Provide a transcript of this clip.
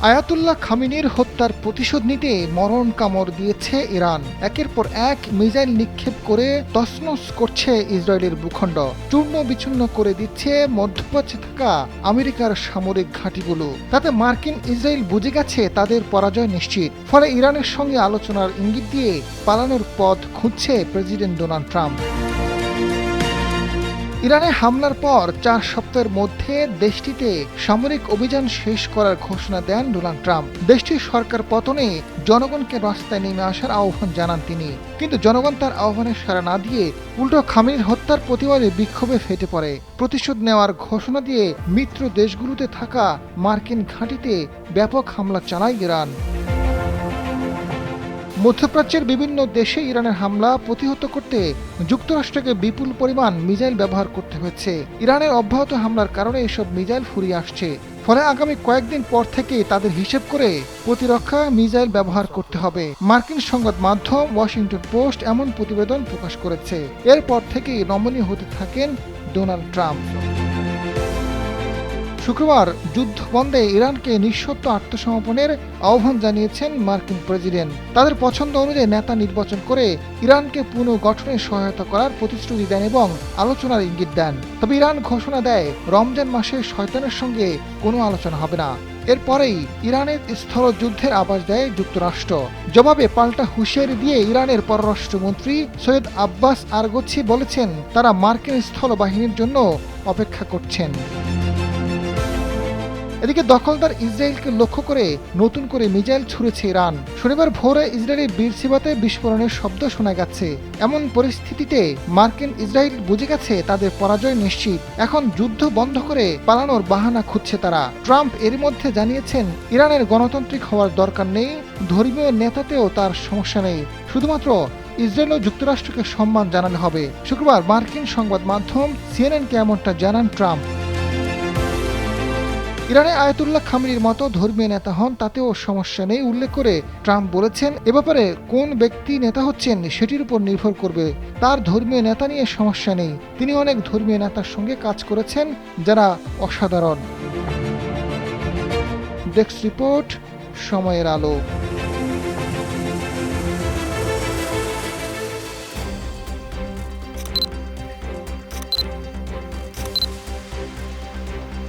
Ayatollah খামেনির হত্যার প্রতিশোধ নিতে মরণ কামড় দিয়েছে ইরান। একের পর এক মিসাইল নিক্ষেপ করে তছনছ করছে ইসরায়েলের ভূখণ্ড, চূর্ণ বিচূর্ণ করে দিচ্ছে মধ্যপ্রাচ্যে থাকা আমেরিকার সামরিক ঘাঁটিগুলো। তাতে মার্কিন ইসরায়েল বুঝে গেছে তাদের পরাজয় নিশ্চিত। ফলে ইরানের সঙ্গে আলোচনার ইঙ্গিত দিয়ে পালানোর পথ খুঁজছে প্রেসিডেন্ট ডোনাল্ড ট্রাম্প। ইরানে হামলার পর 4 সপ্তাহের মধ্যে দেশটিতে সামরিক অভিযান শেষ করার ঘোষণা দেন ডোনাল্ড ট্রাম্প। দেশটির সরকার পতনে জনগণকে রাস্তায় নেমে আসার আহ্বান জানান তিনি। কিন্তু জনগণ তার আহ্বানে সাড়া না দিয়ে উল্টো খামেনির হত্যার প্রতিবাদে বিক্ষোভে ফেটে পড়ে। প্রতিশোধ নেওয়ার ঘোষণা দিয়ে মিত্র দেশগুলোতে থাকা মার্কিন ঘাঁটিতে ব্যাপক হামলা চালায় ইরান। মধ্যপ্রাচ্যের বিভিন্ন দেশে ইরানের হামলা প্রতিহত করতে যুক্তরাষ্ট্রকে বিপুল পরিমাণ মিসাইল ব্যবহার করতে হয়েছে। ইরানের অব্যাহত হামলার কারণে এসব মিসাইল ফুরিয়ে আসছে। ফলে আগামী কয়েকদিন পর থেকে তাদের হিসেব করে প্রতিরক্ষা মিসাইল ব্যবহার করতে হবে। মার্কিন সংবাদ মাধ্যম ওয়াশিংটন পোস্ট এমন প্রতিবেদন প্রকাশ করেছে। এরপর থেকেই নমনীয় হতে থাকেন ডোনাল্ড ট্রাম্প। শুক্রবার যুদ্ধ বন্ধে ইরানকে নিঃশর্ত আত্মসমর্পণের আহ্বান জানিয়েছেন মার্কিন প্রেসিডেন্ট। তাদের পছন্দ অনুযায়ী নেতা নির্বাচন করে ইরানকে পুনর্গঠনে সহায়তা করার প্রতিশ্রুতি দেন এবং আলোচনার ইঙ্গিত দেন। তবে ইরান ঘোষণা দেয় রমজান মাসে শয়তানের সঙ্গে কোনো আলোচনা হবে না। এরপরেই ইরানের স্থলযুদ্ধের আভাস দেয় যুক্তরাষ্ট্র। জবাবে পাল্টা হুঁশিয়ারি দিয়ে ইরানের পররাষ্ট্রমন্ত্রী সৈয়দ আব্বাস আরগচি বলেছেন তারা মার্কিন স্থল বাহিনীর জন্য অপেক্ষা করছেন। এদিকে দখলদার ইসরায়েলকে লক্ষ্য করে নতুন করে মিসাইল ছুড়েছে ইরান। শনিবার ভোরে ইসরায়েলের বীরসিবাতে বিস্ফোরণের শব্দ শোনা গেছে। এমন পরিস্থিতিতে মার্কিন ইসরায়েল বুঝে গেছে তাদের পরাজয় নিশ্চিত। এখন যুদ্ধ বন্ধ করে পালানোর বাহানা খুঁজছে তারা। ট্রাম্প এর মধ্যে জানিয়েছেন ইরানের গণতান্ত্রিক হওয়ার দরকার নেই, ধর্মীয় নেতাতেও তার সমস্যা নেই, শুধুমাত্র ইসরায়েল ও যুক্তরাষ্ট্রকে সম্মান জানালে হবে। শুক্রবার মার্কিন সংবাদ মাধ্যম সিএনএনকে এমনটা জানান ট্রাম্প। ইরানে আয়াতুল্লাহ খামেনির মতো ধর্মীয় নেতা হন তাতেও সমস্যা নেই উল্লেখ করে ট্রাম্প বলেছেন, এ ব্যাপারে কোন ব্যক্তি নেতা হচ্ছেন সেটির উপর নির্ভর করবে। তার ধর্মীয় নেতা নিয়ে সমস্যা নেই। তিনি অনেক ধর্মীয় নেতার সঙ্গে কাজ করেছেন যারা অসাধারণ। ডেস্ক রিপোর্ট, সময়ের আলো।